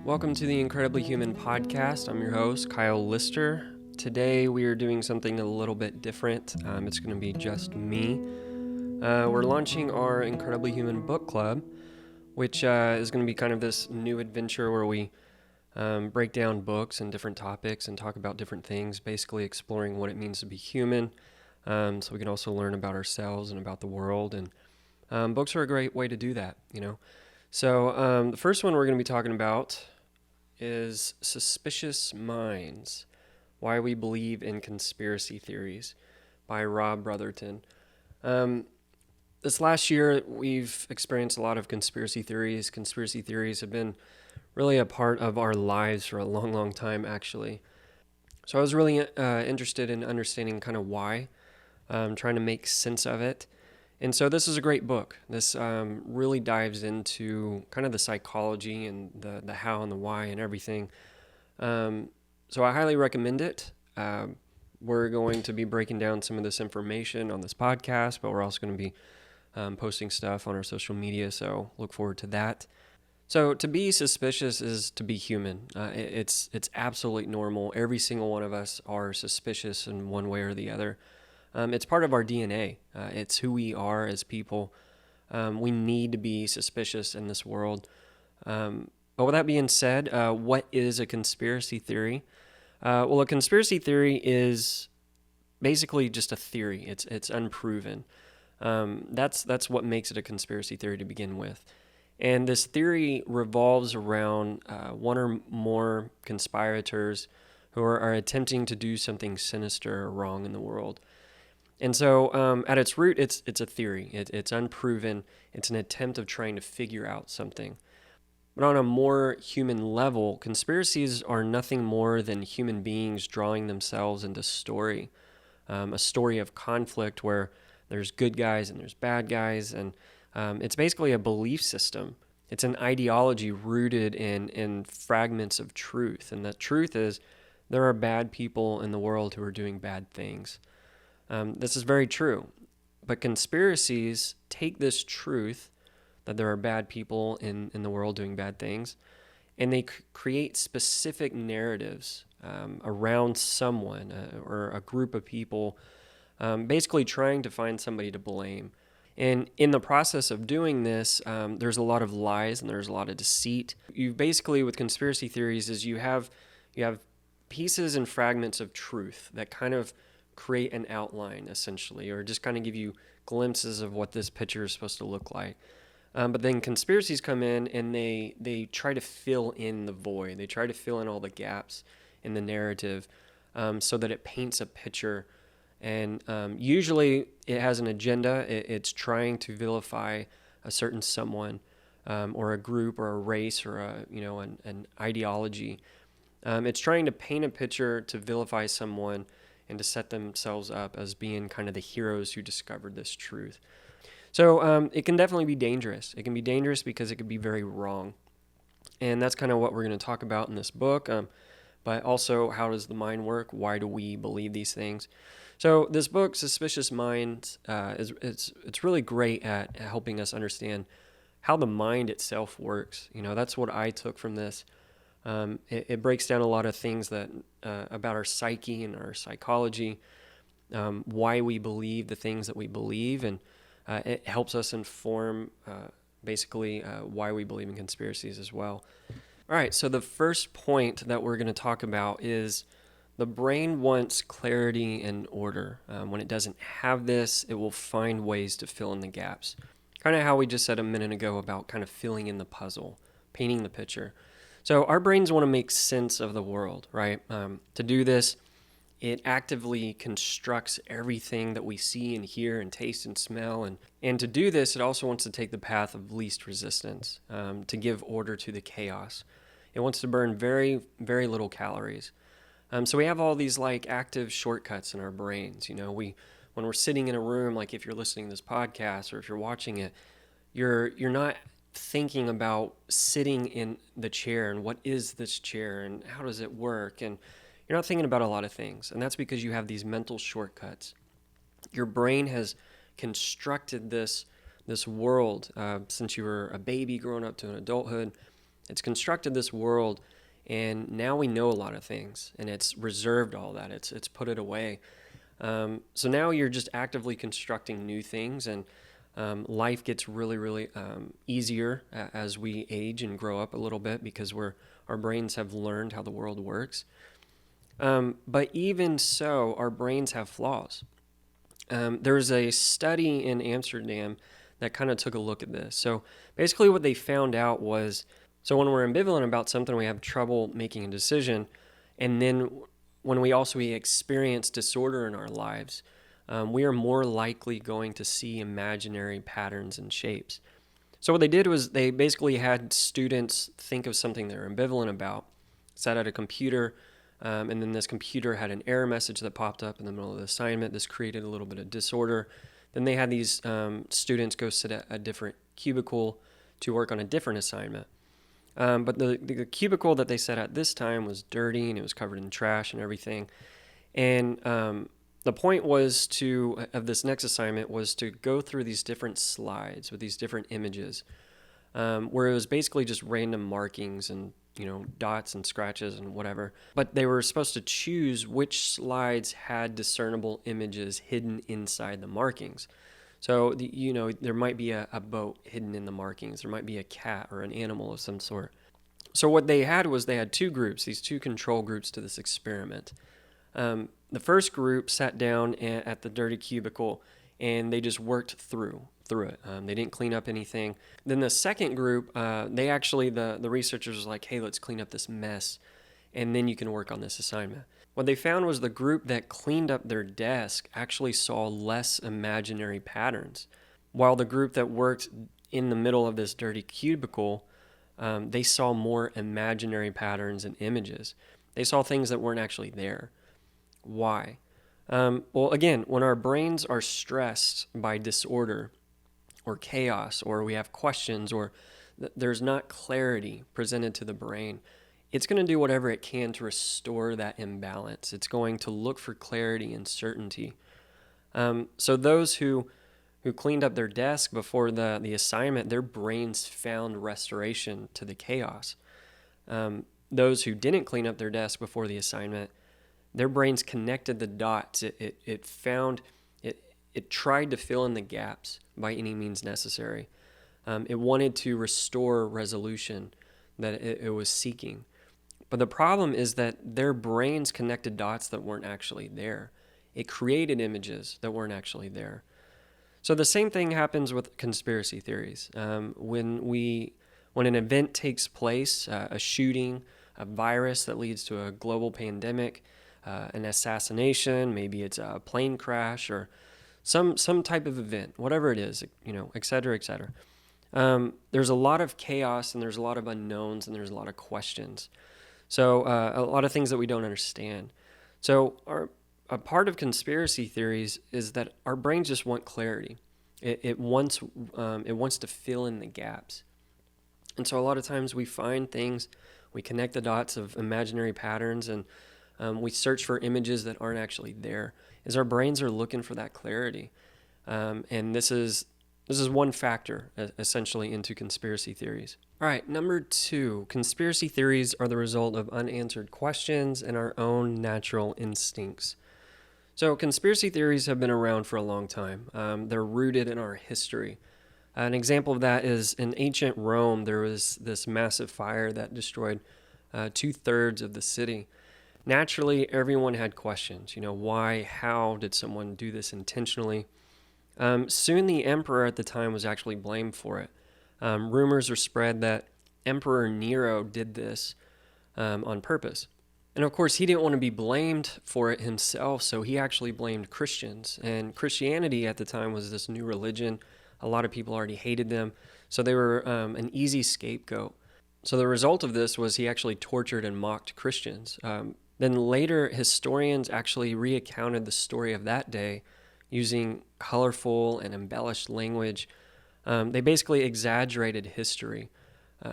Welcome to the Incredibly Human podcast. I'm your host, Kyle Lister. Today we are doing something a little bit different. It's going to be just me. We're launching our Incredibly Human book club, which is going to be kind of this new adventure where we break down books and different topics and talk about different things, basically exploring what it means to be human. So we can also learn about ourselves and about the world. And books are a great way to do that, you know. So the first one we're going to be talking about is Suspicious Minds, Why We Believe in Conspiracy Theories by Rob Brotherton. This last year, we've experienced a lot of conspiracy theories. Conspiracy theories have been really a part of our lives for a long, long time, actually. So I was really interested in understanding kind of why, trying to make sense of it. And so this is a great book. This really dives into kind of the psychology and the how and the why and everything. So I highly recommend it. We're going to be breaking down some of this information on this podcast, but we're also going to be posting stuff on our social media, so look forward to that. So to be suspicious is to be human. It's absolutely normal. Every single one of us are suspicious in one way or the other. It's part of our DNA. It's who we are as people. We need to be suspicious in this world. But with that being said, what is a conspiracy theory? Well, a conspiracy theory is basically just a theory. It's unproven. That's what makes it a conspiracy theory to begin with. And this theory revolves around one or more conspirators who are attempting to do something sinister or wrong in the world. And so at its root, it's a theory. It's unproven. It's an attempt of trying to figure out something. But on a more human level, conspiracies are nothing more than human beings drawing themselves into story, a story of conflict where there's good guys and there's bad guys. And it's basically a belief system. It's an ideology rooted in fragments of truth. And the truth is there are bad people in the world who are doing bad things. This is very true, but conspiracies take this truth that there are bad people in the world doing bad things, and they create specific narratives around someone or a group of people, basically trying to find somebody to blame. And in the process of doing this, there's a lot of lies and there's a lot of deceit. You basically, with conspiracy theories, is you have pieces and fragments of truth that kind of create an outline, essentially, or just kind of give you glimpses of what this picture is supposed to look like. But then conspiracies come in and they try to fill in the void. They try to fill in all the gaps in the narrative so that it paints a picture. And usually it has an agenda. It's trying to vilify a certain someone or a group or a race or an ideology. It's trying to paint a picture to vilify someone and to set themselves up as being kind of the heroes who discovered this truth. So it can definitely be dangerous. It can be dangerous because it could be very wrong. And that's kind of what we're going to talk about in this book. But also, how does the mind work? Why do we believe these things? So this book, Suspicious Minds, it's really great at helping us understand how the mind itself works. You know, that's what I took from this. It breaks down a lot of things that about our psyche and our psychology, why we believe the things that we believe, and it helps us inform basically why we believe in conspiracies as well. All right, so the first point that we're going to talk about is the brain wants clarity and order. When it doesn't have this, it will find ways to fill in the gaps. Kind of how we just said a minute ago about kind of filling in the puzzle, painting the picture. So our brains want to make sense of the world, right? To do this, it actively constructs everything that we see and hear and taste and smell. And to do this, it also wants to take the path of least resistance, to give order to the chaos. It wants to burn very, very little calories. So we have all these like active shortcuts in our brains. You know, when we're sitting in a room, like if you're listening to this podcast or if you're watching it, you're not thinking about sitting in the chair and what is this chair and how does it work, and you're not thinking about a lot of things, and that's because you have these mental shortcuts. Your brain has constructed this world since you were a baby growing up to an adulthood, It's constructed this world, and now we know a lot of things, and it's reserved all that. It's put it away. So now you're just actively constructing new things, and life gets really, really easier as we age and grow up a little bit because our brains have learned how the world works. But even so, our brains have flaws. There's a study in Amsterdam that kind of took a look at this. So basically what they found out was, so when we're ambivalent about something, we have trouble making a decision. And then when we experience disorder in our lives, we are more likely going to see imaginary patterns and shapes. So what they did was they basically had students think of something they're ambivalent about, sat at a computer, and then this computer had an error message that popped up in the middle of the assignment. This created a little bit of disorder. Then they had these students go sit at a different cubicle to work on a different assignment. But the cubicle that they sat at this time was dirty, and it was covered in trash and everything. And the point of this next assignment was to go through these different slides with these different images, where it was basically just random markings and dots and scratches and whatever. But they were supposed to choose which slides had discernible images hidden inside the markings. So, there might be a boat hidden in the markings. There might be a cat or an animal of some sort. So what they had was they had two groups, these two control groups to this experiment. The first group sat down at the dirty cubicle, and they just worked through it. They didn't clean up anything. Then the second group, the researchers was like, hey, let's clean up this mess, and then you can work on this assignment. What they found was the group that cleaned up their desk actually saw less imaginary patterns, while the group that worked in the middle of this dirty cubicle, they saw more imaginary patterns and images. They saw things that weren't actually there. Why? Well, again, when our brains are stressed by disorder or chaos, or we have questions, or there's not clarity presented to the brain, it's going to do whatever it can to restore that imbalance. It's going to look for clarity and certainty. So those who cleaned up their desk before the assignment, their brains found restoration to the chaos. Those who didn't clean up their desk before the assignment, their brains connected the dots. It tried to fill in the gaps by any means necessary. It wanted to restore resolution that it was seeking. But the problem is that their brains connected dots that weren't actually there. It created images that weren't actually there. So the same thing happens with conspiracy theories. When an event takes place, a shooting, a virus that leads to a global pandemic, an assassination, maybe it's a plane crash or some type of event, whatever it is, et cetera, et cetera. There's a lot of chaos, and there's a lot of unknowns, and there's a lot of questions. So a lot of things that we don't understand. So a part of conspiracy theories is that our brains just want clarity. It wants to fill in the gaps. And so a lot of times we find things, we connect the dots of imaginary patterns, and we search for images that aren't actually there, as our brains are looking for that clarity. And this is one factor, essentially, into conspiracy theories. All right, number 2, conspiracy theories are the result of unanswered questions and our own natural instincts. So conspiracy theories have been around for a long time. They're rooted in our history. An example of that is in ancient Rome, there was this massive fire that destroyed 2/3 of the city. Naturally, everyone had questions. Why, how did someone do this intentionally? Soon the emperor at the time was actually blamed for it. Rumors are spread that Emperor Nero did this on purpose. And of course, he didn't want to be blamed for it himself, so he actually blamed Christians. And Christianity at the time was this new religion. A lot of people already hated them, so they were an easy scapegoat. So the result of this was he actually tortured and mocked Christians. Then later, historians actually recounted the story of that day using colorful and embellished language. They basically exaggerated history,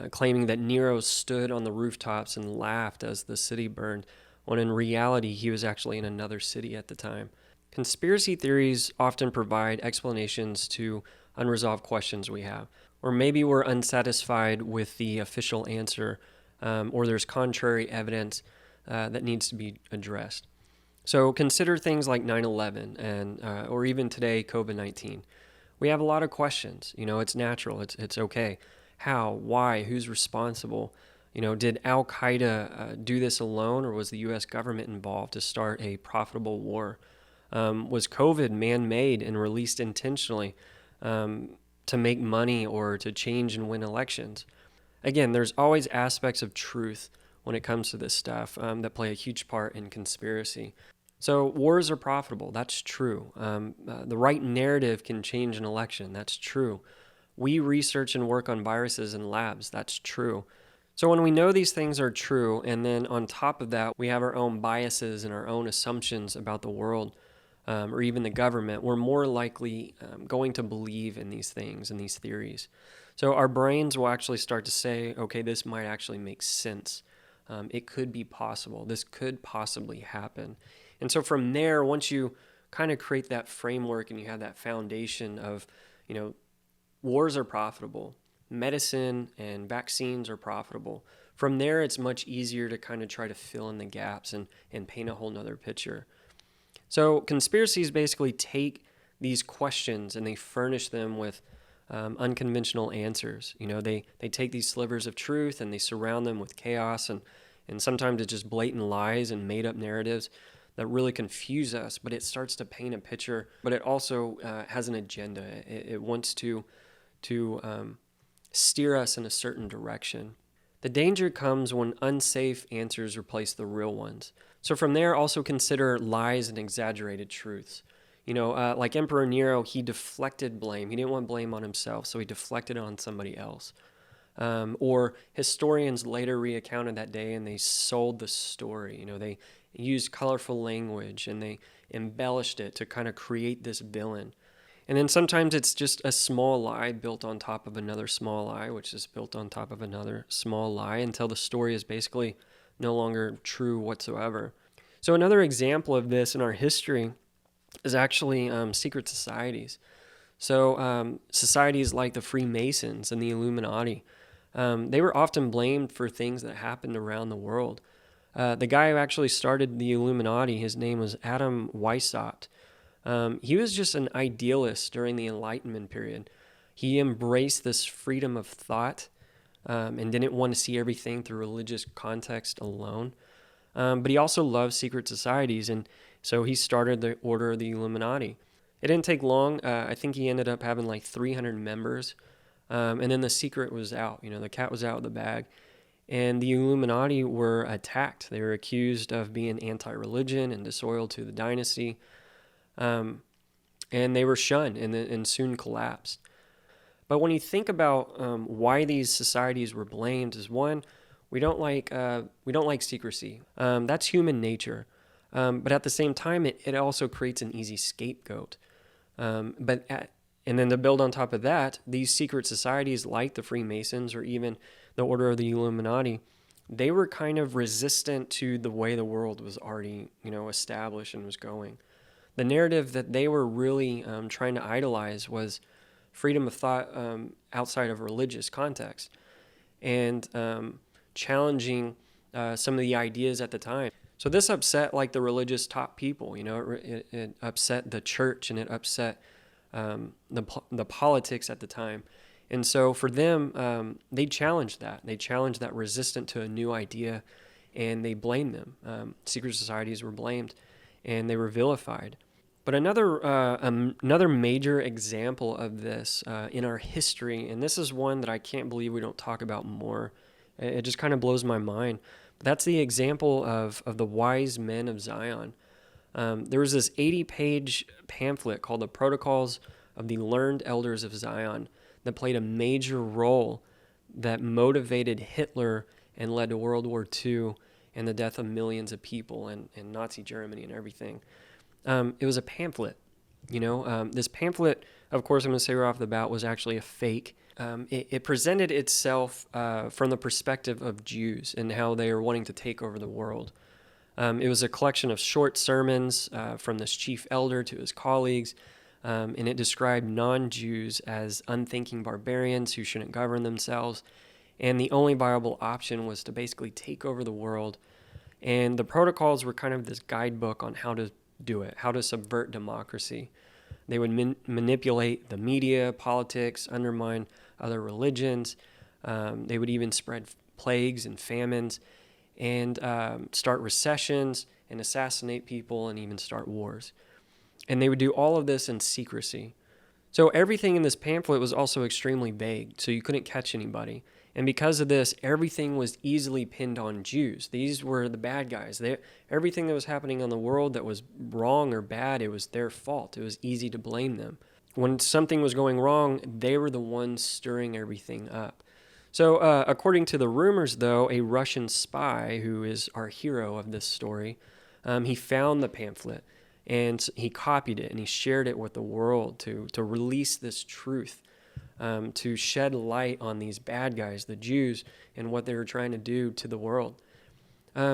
claiming that Nero stood on the rooftops and laughed as the city burned, when in reality he was actually in another city at the time. Conspiracy theories often provide explanations to unresolved questions we have. Or maybe we're unsatisfied with the official answer, or there's contrary evidence that needs to be addressed. So consider things like 9/11 and or even today COVID-19. We have a lot of questions. It's natural. It's okay. How? Why? Who's responsible? Did Al Qaeda do this alone, or was the U.S. government involved to start a profitable war? Was COVID man-made and released intentionally to make money or to change and win elections? Again, there's always aspects of truth when it comes to this stuff that play a huge part in conspiracy. So wars are profitable. That's true. The right narrative can change an election. That's true. We research and work on viruses in labs. That's true. So when we know these things are true, and then on top of that, we have our own biases and our own assumptions about the world, or even the government, we're more likely going to believe in these things and these theories. So our brains will actually start to say, okay, this might actually make sense. It could be possible. This could possibly happen. And so from there, once you kind of create that framework and you have that foundation of, wars are profitable, medicine and vaccines are profitable. From there, it's much easier to kind of try to fill in the gaps and paint a whole nother picture. So conspiracies basically take these questions and they furnish them with unconventional answers. They take these slivers of truth and they surround them with chaos and sometimes it's just blatant lies and made up narratives that really confuse us, but it starts to paint a picture, but it also has an agenda. It wants to steer us in a certain direction. The danger comes when unsafe answers replace the real ones. So from there, also consider lies and exaggerated truths. Like Emperor Nero, he deflected blame. He didn't want blame on himself, so he deflected it on somebody else. Or historians later recounted that day and they sold the story. They used colorful language and they embellished it to kind of create this villain. And then sometimes it's just a small lie built on top of another small lie, which is built on top of another small lie until the story is basically no longer true whatsoever. So another example of this in our history is actually secret societies. So societies like the Freemasons and the Illuminati, they were often blamed for things that happened around the world. The guy who actually started the Illuminati, his name was Adam Weishaupt. He was just an idealist during the Enlightenment period. He embraced this freedom of thought and didn't want to see everything through religious context alone. But he also loved secret societies, and so he started the Order of the Illuminati. It didn't take long. I think he ended up having like 300 members, and then the secret was out. The cat was out of the bag. And the Illuminati were attacked. They were accused of being anti-religion and disloyal to the dynasty. And they were shunned and soon collapsed. But when you think about why these societies were blamed, is one, we don't like secrecy. That's human nature. But at the same time, it also creates an easy scapegoat. And then to build on top of that, these secret societies like the Freemasons or even the Order of the Illuminati, they were kind of resistant to the way the world was already, established and was going. The narrative that they were really trying to idolize was freedom of thought outside of religious context and challenging some of the ideas at the time. So this upset like the religious top people, it upset the church and it upset the politics at the time. And so for them, they challenged that. They challenged that resistance to a new idea, and they blamed them. Secret societies were blamed, and they were vilified. But another major example of this in our history, and this is one that I can't believe we don't talk about more. It just kind of blows my mind. But that's the example of the wise men of Zion. There was this 80-page pamphlet called The Protocols of the Learned Elders of Zion that played a major role that motivated Hitler and led to World War II and the death of millions of people and Nazi Germany and everything. It was a pamphlet. This pamphlet, of course, I'm going to say right off the bat, was actually a fake. It presented itself from the perspective of Jews and how they are wanting to take over the world. It was a collection of short sermons from this chief elder to his colleagues, and it described non-Jews as unthinking barbarians who shouldn't govern themselves, and the only viable option was to basically take over the world. And the protocols were kind of this guidebook on how to do it, how to subvert democracy. They would manipulate the media, politics, undermine other religions. They would even spread plagues and famines, and start recessions and assassinate people and even start wars. And they would do all of this in secrecy. So everything in this pamphlet was also extremely vague, so you couldn't catch anybody. And because of this, everything was easily pinned on Jews. These were the bad guys. Everything that was happening in the world that was wrong or bad, it was their fault. It was easy to blame them. When something was going wrong, they were the ones stirring everything up. So according to the rumors, though, a Russian spy, who is our hero of this story, he found the pamphlet, and he copied it, and he shared it with the world to release this truth, to shed light on these bad guys, the Jews, and what they were trying to do to the world.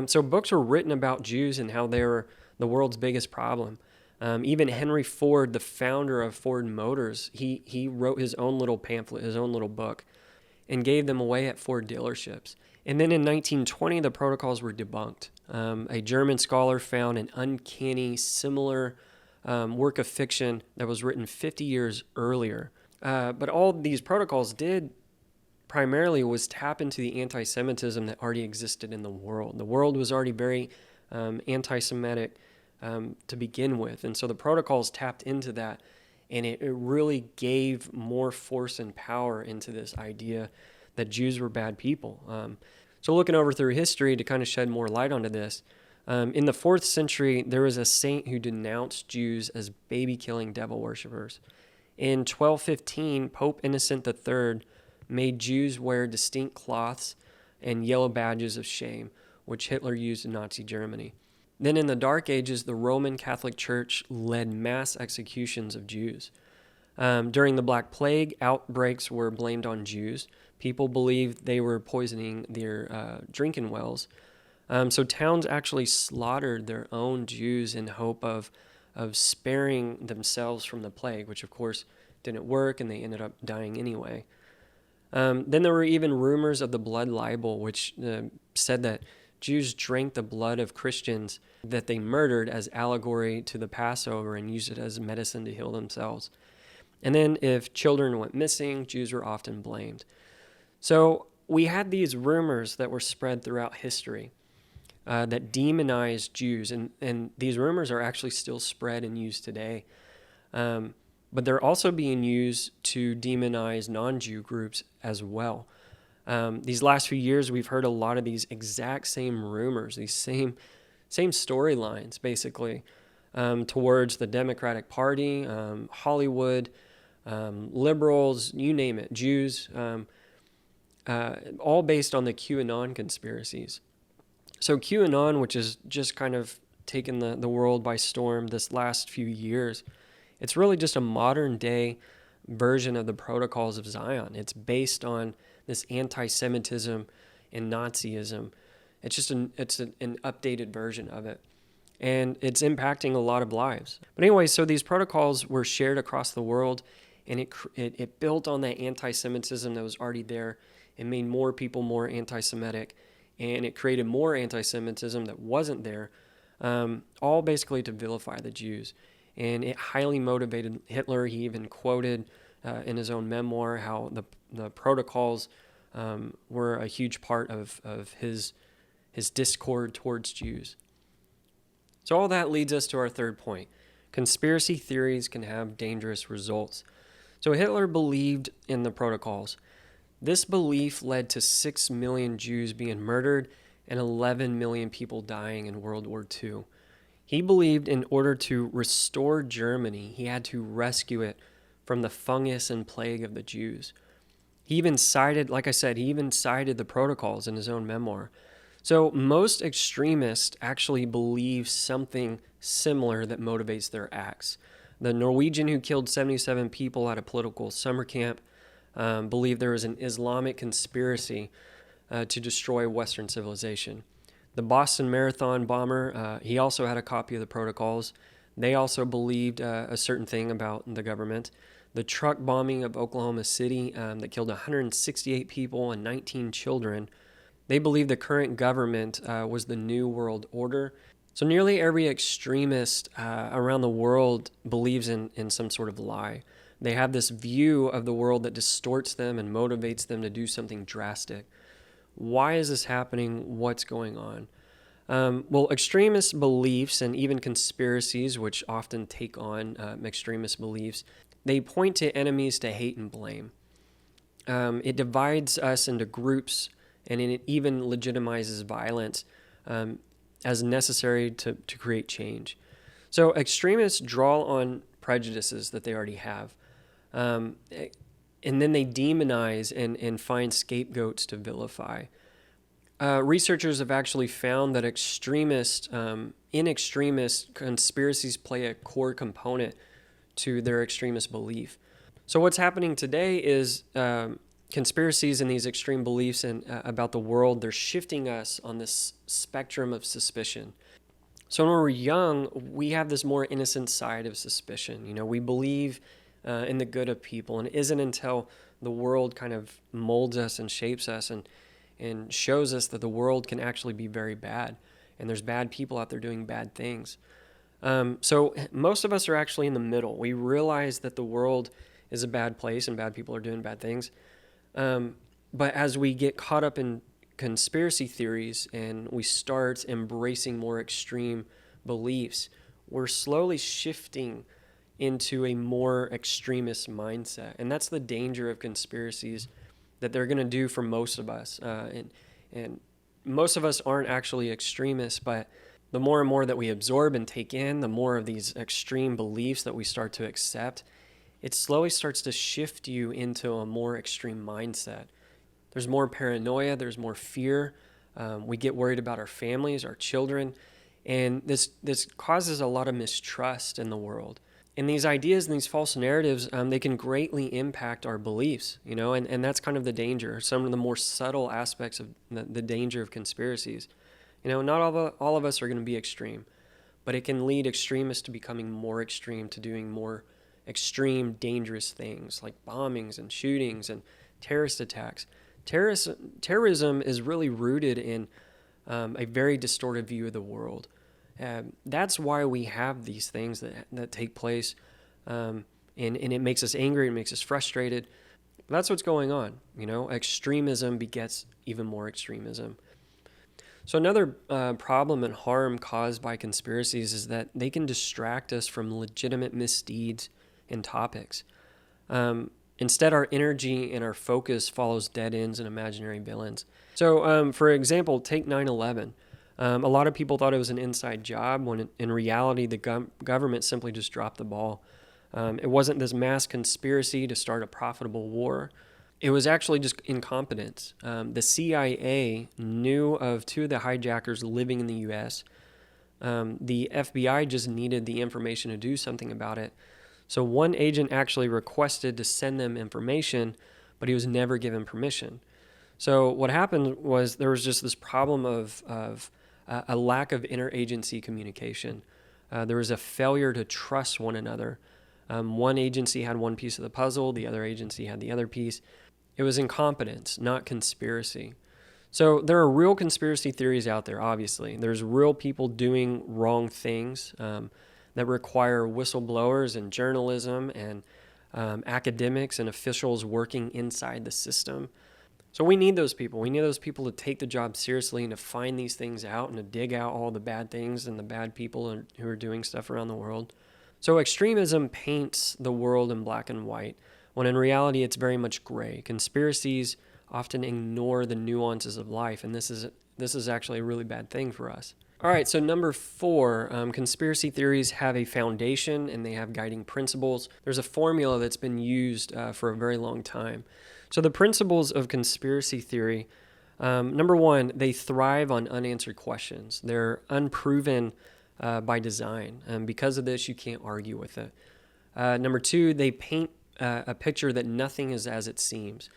So books were written about Jews and how they were the world's biggest problem. Even Henry Ford, the founder of Ford Motors, he wrote his own little pamphlet, his own little book, and gave them away at Ford dealerships. And then in 1920, the protocols were debunked. A German scholar found an uncanny, similar work of fiction that was written 50 years earlier. But all these protocols did primarily was tap into the anti-Semitism that already existed in the world. The world was already very anti-Semitic to begin with. And so the protocols tapped into that, and it really gave more force and power into this idea that Jews were bad people. So looking over through history to kind of shed more light onto this, in the 4th century, there was a saint who denounced Jews as baby-killing devil worshippers. In 1215, Pope Innocent III made Jews wear distinct cloths and yellow badges of shame, which Hitler used in Nazi Germany. Then in the Dark Ages, the Roman Catholic Church led mass executions of Jews. During the Black Plague, outbreaks were blamed on Jews. People believed they were poisoning their drinking wells. So towns actually slaughtered their own Jews in hope of sparing themselves from the plague, which of course didn't work, and they ended up dying anyway. Then there were even rumors of the blood libel, which said that Jews drank the blood of Christians that they murdered as allegory to the Passover and used it as medicine to heal themselves. And then if children went missing, Jews were often blamed. So we had these rumors that were spread throughout history that demonized Jews, and these rumors are actually still spread and used today. But they're also being used to demonize non-Jew groups as well. These last few years, we've heard a lot of these exact same rumors, these same storylines, basically, towards the Democratic Party, Hollywood, liberals, you name it, Jews, all based on the QAnon conspiracies. So QAnon, which has just kind of taken the world by storm this last few years, it's really just a modern day version of the protocols of Zion. It's based on this anti-Semitism and Nazism. It's just an updated version of it. And it's impacting a lot of lives. But anyway, so these protocols were shared across the world, and it built on that anti-Semitism that was already there. It made more people more anti-Semitic, and it created more anti-Semitism that wasn't there, all basically to vilify the Jews. And it highly motivated Hitler. He even quoted in his own memoir how the protocols were a huge part of his discord towards Jews. So all that leads us to our third point. Conspiracy theories can have dangerous results. So Hitler believed in the protocols. This belief led to 6 million Jews being murdered and 11 million people dying in World War II. He believed in order to restore Germany, he had to rescue it from the fungus and plague of the Jews. He even cited, like I said, the protocols in his own memoir. So most extremists actually believe something similar that motivates their acts. The Norwegian who killed 77 people at a political summer camp believed there was an Islamic conspiracy to destroy Western civilization. The Boston Marathon bomber, he also had a copy of the protocols. They also believed a certain thing about the government. The truck bombing of Oklahoma City that killed 168 people and 19 children. They believed the current government was the New World Order. So nearly every extremist around the world believes in some sort of lie. They have this view of the world that distorts them and motivates them to do something drastic. Why is this happening? What's going on? Well, extremist beliefs and even conspiracies, which often take on extremist beliefs, they point to enemies to hate and blame. It divides us into groups, and it even legitimizes violence as necessary to create change. So extremists draw on prejudices that they already have. And then they demonize and find scapegoats to vilify. Researchers have actually found that in extremist conspiracies play a core component to their extremist belief. So what's happening today is conspiracies and these extreme beliefs about the world, they're shifting us on this spectrum of suspicion. So when we're young, we have this more innocent side of suspicion. You know, we believe in the good of people, and it isn't until the world kind of molds us and shapes us and shows us that the world can actually be very bad, and there's bad people out there doing bad things. So most of us are actually in the middle. We realize that the world is a bad place and bad people are doing bad things. But as we get caught up in conspiracy theories and we start embracing more extreme beliefs, we're slowly shifting into a more extremist mindset. And that's the danger of conspiracies that they're going to do for most of us. And most of us aren't actually extremists, but the more and more that we absorb and take in, the more of these extreme beliefs that we start to accept, it slowly starts to shift you into a more extreme mindset. There's more paranoia, there's more fear. We get worried about our families, our children, and this causes a lot of mistrust in the world. And these ideas and these false narratives, they can greatly impact our beliefs, you know, and that's kind of the danger, some of the more subtle aspects of the danger of conspiracies. You know, not all of us are going to be extreme, but it can lead extremists to becoming more extreme, to doing more extreme, dangerous things like bombings and shootings and terrorist attacks. Terrorism is really rooted in a very distorted view of the world. That's why we have these things that take place, and it makes us angry, it makes us frustrated. That's what's going on. You know, extremism begets even more extremism. So another problem and harm caused by conspiracies is that they can distract us from legitimate misdeeds and topics. Instead, our energy and our focus follows dead ends and imaginary villains. So, for example, take 9/11. A lot of people thought it was an inside job when in reality the government simply just dropped the ball. It wasn't this mass conspiracy to start a profitable war. It was actually just incompetence. The CIA knew of two of the hijackers living in the U.S. The FBI just needed the information to do something about it. So one agent actually requested to send them information, but he was never given permission. So what happened was there was just this problem of a lack of interagency communication. There was a failure to trust one another. One agency had one piece of the puzzle, the other agency had the other piece. It was incompetence, not conspiracy. So there are real conspiracy theories out there, obviously. There's real people doing wrong things that require whistleblowers and journalism and academics and officials working inside the system. So we need those people. We need those people to take the job seriously and to find these things out and to dig out all the bad things and the bad people who are doing stuff around the world. So extremism paints the world in black and white, when in reality it's very much gray. Conspiracies often ignore the nuances of life, and this is actually a really bad thing for us. All right, so number 4, conspiracy theories have a foundation and they have guiding principles. There's a formula that's been used for a very long time. So the principles of conspiracy theory, number 1, they thrive on unanswered questions. They're unproven by design. And because of this, you can't argue with it. Number 2, they paint a picture that nothing is as it seems.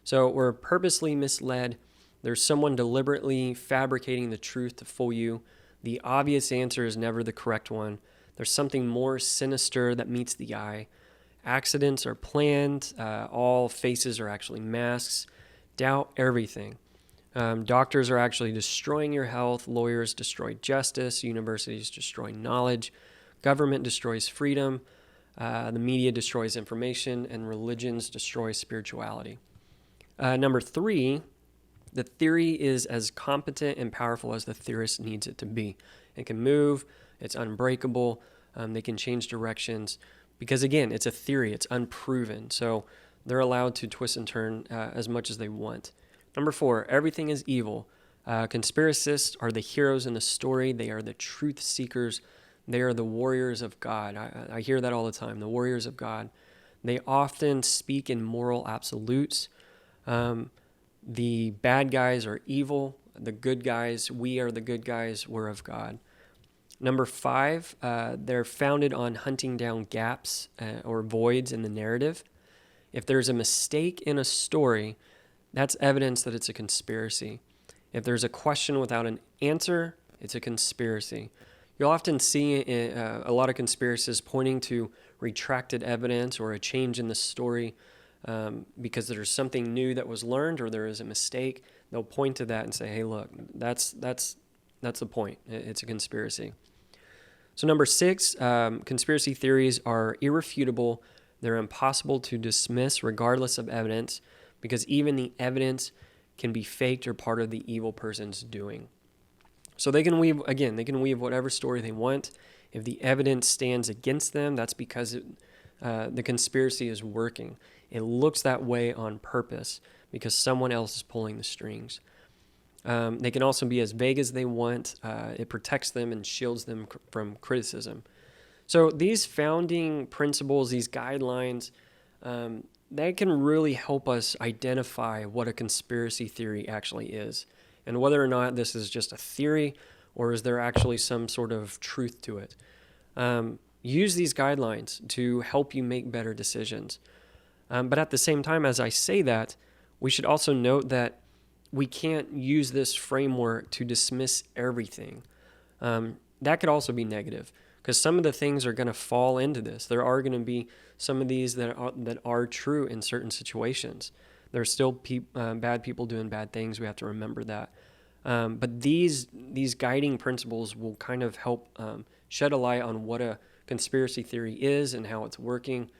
So we're purposely misled. There's someone deliberately fabricating the truth to fool you. The obvious answer is never the correct one. There's something more sinister that meets the eye. Accidents are planned. All faces are actually masks. Doubt everything. Doctors are actually destroying your health. Lawyers destroy justice. Universities destroy knowledge. Government destroys freedom. The media destroys information. And religions destroy spirituality. Number 3, the theory is as competent and powerful as the theorist needs it to be. It can move. It's unbreakable. They can change directions. Because again, it's a theory, it's unproven, so they're allowed to twist and turn as much as they want. Number 4, everything is evil. Conspiracists are the heroes in the story. They are the truth seekers. They are the warriors of God. I hear that all the time, the warriors of God. They often speak in moral absolutes. The bad guys are evil. The good guys, we are the good guys, we're of God. Number 5, they're founded on hunting down gaps or voids in the narrative. If there's a mistake in a story, that's evidence that it's a conspiracy. If there's a question without an answer, it's a conspiracy. You'll often see a lot of conspiracies pointing to retracted evidence or a change in the story because there's something new that was learned or there is a mistake. They'll point to that and say, hey, look, that's the point. It's a conspiracy. So number 6, conspiracy theories are irrefutable. They're impossible to dismiss regardless of evidence because even the evidence can be faked or part of the evil person's doing. So they can weave whatever story they want. If the evidence stands against them, that's because the conspiracy is working. It looks that way on purpose because someone else is pulling the strings. They can also be as vague as they want. It protects them and shields them from criticism. So these founding principles, these guidelines, they can really help us identify what a conspiracy theory actually is and whether or not this is just a theory or is there actually some sort of truth to it. Use these guidelines to help you make better decisions. But at the same time, as I say that, we should also note that we can't use this framework to dismiss everything. That could also be negative because some of the things are going to fall into this. There are going to be some of these that are true in certain situations. There are still bad people doing bad things. We have to remember that. But these guiding principles will kind of help shed a light on what a conspiracy theory is and how it's working,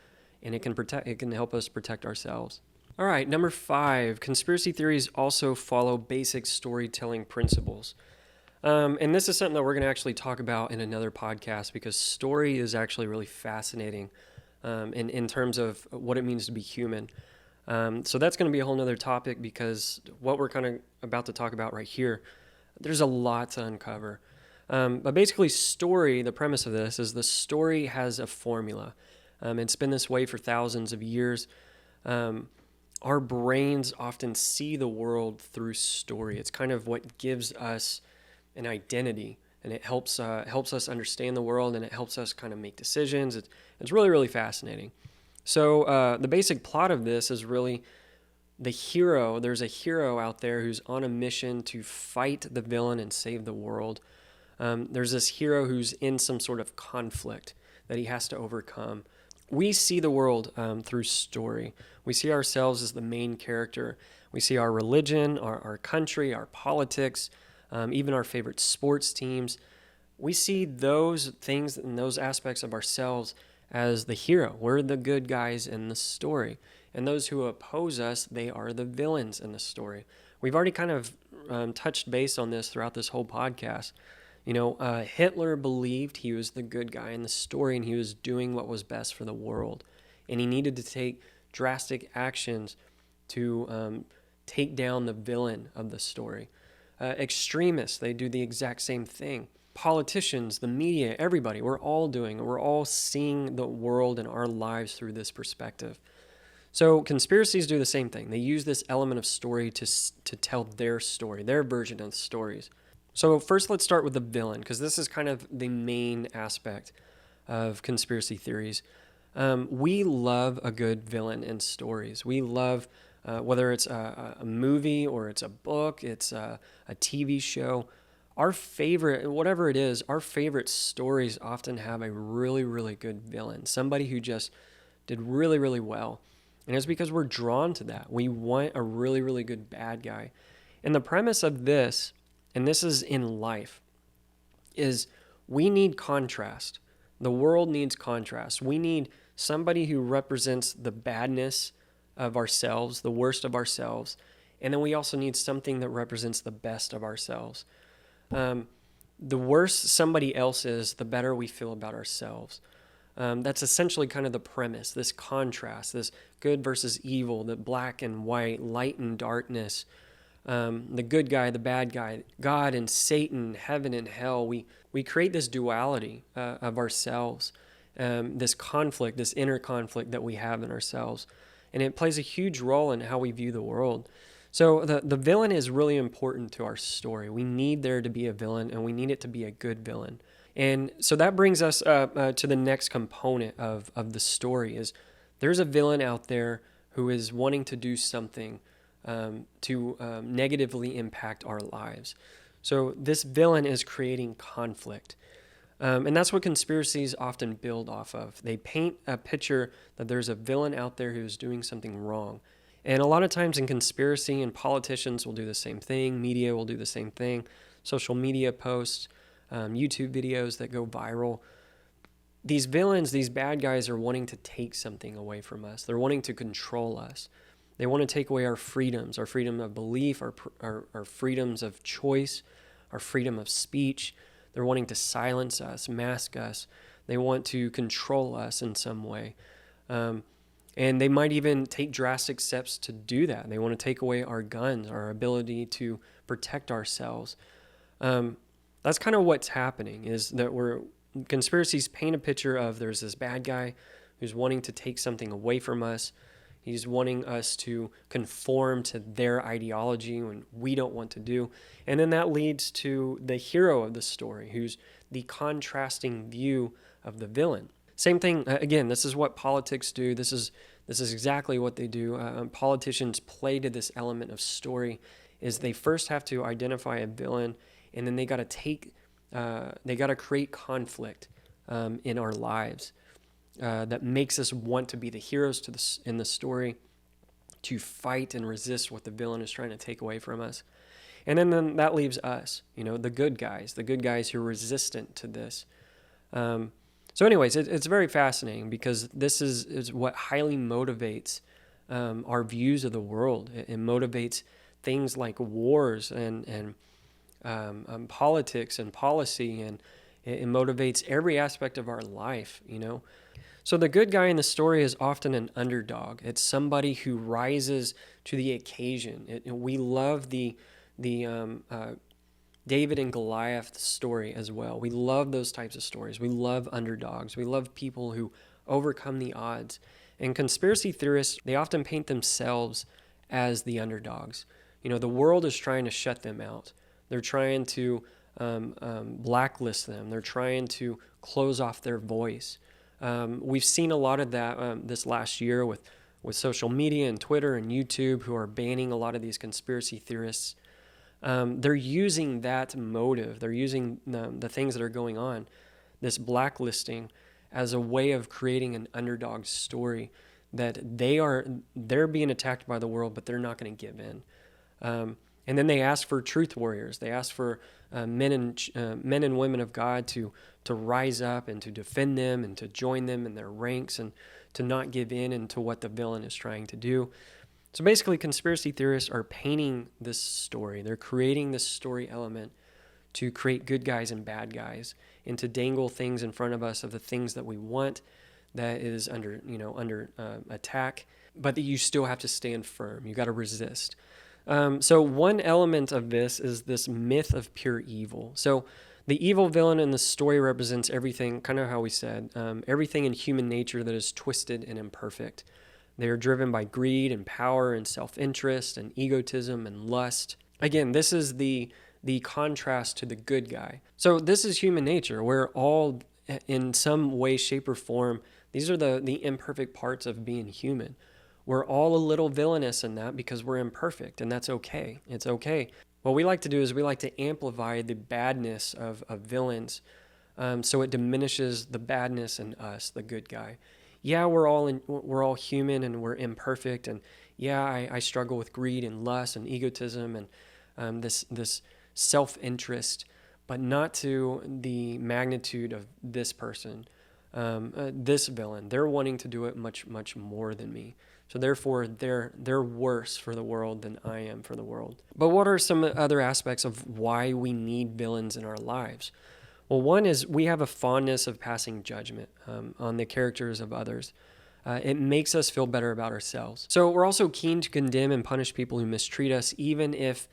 and it can help us protect ourselves. All right, number 5, conspiracy theories also follow basic storytelling principles. And this is something that we're going to actually talk about in another podcast because story is actually really fascinating in terms of what it means to be human. So that's going to be a whole nother topic because what we're kind of about to talk about right here, there's a lot to uncover. But basically the premise of this is the story has a formula. It's been this way for thousands of years. Our brains often see the world through story. It's kind of what gives us an identity, and it helps us understand the world, and it helps us kind of make decisions. It's really, really fascinating. So the basic plot of this is really the hero. There's a hero out there who's on a mission to fight the villain and save the world. There's this hero who's in some sort of conflict that he has to overcome. We see the world through story. We see ourselves as the main character. We see our religion, our country, our politics, even our favorite sports teams. We see those things and those aspects of ourselves as the hero. We're the good guys in the story. And those who oppose us, they are the villains in the story. We've already kind of touched base on this throughout this whole podcast. Hitler believed he was the good guy in the story and he was doing what was best for the world. And he needed to take drastic actions to take down the villain of the story. Extremists, they do the exact same thing. Politicians, the media, everybody, we're all seeing the world and our lives through this perspective. So conspiracies do the same thing. They use this element of story to tell their story, their version of the stories. So first, let's start with the villain, because this is kind of the main aspect of conspiracy theories. We love a good villain in stories. We love, whether it's a movie or it's a book, it's a TV show, our favorite, whatever it is, our favorite stories often have a really, really good villain, somebody who just did really, really well. And it's because we're drawn to that. We want a really, really good bad guy. And the premise of this, and this is in life, is we need contrast. The world needs contrast. We need somebody who represents the badness of ourselves, the worst of ourselves, and then we also need something that represents the best of ourselves. The worse somebody else is, the better we feel about ourselves. That's essentially kind of the premise, this contrast, this good versus evil, the black and white, light and darkness, the good guy, the bad guy, God and Satan, heaven and hell. We create this duality of ourselves, this conflict, this inner conflict that we have in ourselves. And it plays a huge role in how we view the world. So the villain is really important to our story. We need there to be a villain, and we need it to be a good villain. And so that brings us to the next component of the story is there's a villain out there who is wanting to do something to negatively impact our lives. So this villain is creating conflict. And that's what conspiracies often build off of. They paint a picture that there's a villain out there who's doing something wrong. And a lot of times in conspiracy, and politicians will do the same thing, media will do the same thing, social media posts, YouTube videos that go viral. These villains, these bad guys are wanting to take something away from us. They're wanting to control us. They want to take away our freedoms, our freedom of belief, our freedoms of choice, our freedom of speech. They're wanting to silence us, mask us. They want to control us in some way. And they might even take drastic steps to do that. They want to take away our guns, our ability to protect ourselves. That's kind of what's happening, is that conspiracies paint a picture of there's this bad guy who's wanting to take something away from us. He's wanting us to conform to their ideology when we don't want to do. And then that leads to the hero of the story, who's the contrasting view of the villain. Same thing, again, this is what politics do. This is exactly what they do. Politicians play to this element of story, is they first have to identify a villain, and then they got to create conflict in our lives that makes us want to be the heroes in the story, to fight and resist what the villain is trying to take away from us. And then that leaves us, the good guys who are resistant to this. So anyways, it's very fascinating, because this is what highly motivates our views of the world. It motivates things like wars and politics and policy, and it motivates every aspect of our life, So the good guy in the story is often an underdog. It's somebody who rises to the occasion. We love the David and Goliath story as well. We love those types of stories. We love underdogs. We love people who overcome the odds. And conspiracy theorists, they often paint themselves as the underdogs. The world is trying to shut them out. They're trying to blacklist them. They're trying to close off their voice. We've seen a lot of that this last year with social media and Twitter and YouTube, who are banning a lot of these conspiracy theorists. They're using that motive. They're using the things that are going on, this blacklisting, as a way of creating an underdog story, that they're being attacked by the world, but they're not going to give in. And then they ask for truth warriors. They ask for men and women of God to rise up and to defend them and to join them in their ranks and to not give in into what the villain is trying to do. So basically, conspiracy theorists are painting this story. They're creating this story element to create good guys and bad guys, and to dangle things in front of us of the things that we want that is under attack, but that you still have to stand firm. You got to resist. So one element of this is this myth of pure evil. So the evil villain in the story represents everything, kind of how we said, everything in human nature that is twisted and imperfect. They are driven by greed and power and self-interest and egotism and lust. Again, this is the contrast to the good guy. So this is human nature. We're all, in some way, shape, or form, these are the imperfect parts of being human. We're all a little villainous in that, because we're imperfect, and that's okay. It's okay. What we like to do is we like to amplify the badness of villains, so it diminishes the badness in us, the good guy. Yeah, we're all human and we're imperfect, and yeah, I struggle with greed and lust and egotism and this self-interest, but not to the magnitude of this person, this villain. They're wanting to do it much, much more than me. So therefore, they're worse for the world than I am for the world. But what are some other aspects of why we need villains in our lives? Well, one is we have a fondness of passing judgment on the characters of others. It makes us feel better about ourselves. So we're also keen to condemn and punish people who mistreat us, even if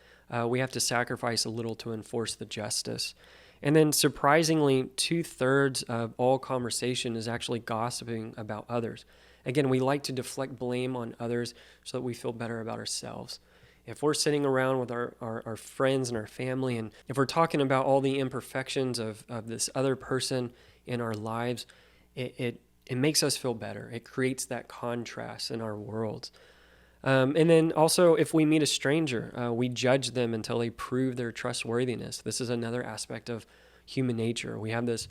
we have to sacrifice a little to enforce the justice. And then surprisingly, 2/3 of all conversation is actually gossiping about others. Again, we like to deflect blame on others so that we feel better about ourselves. If we're sitting around with our friends and our family, and if we're talking about all the imperfections of this other person in our lives, it makes us feel better. It creates that contrast in our worlds. And then also, if we meet a stranger, we judge them until they prove their trustworthiness. This is another aspect of human nature. We have this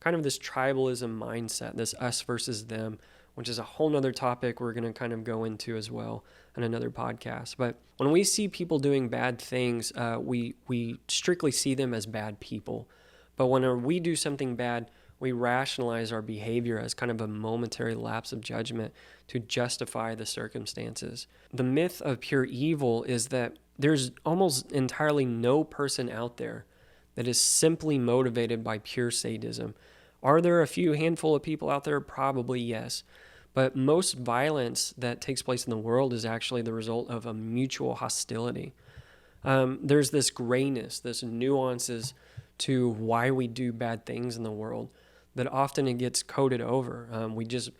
tribalism mindset, this us versus them, which is a whole nother topic we're going to kind of go into as well in another podcast. But when we see people doing bad things, we strictly see them as bad people. But when we do something bad, we rationalize our behavior as kind of a momentary lapse of judgment to justify the circumstances. The myth of pure evil is that there's almost entirely no person out there that is simply motivated by pure sadism. Are there a few handful of people out there? Probably yes. But most violence that takes place in the world is actually the result of a mutual hostility. There's this grayness, this nuances to why we do bad things in the world that often it gets coded over. We just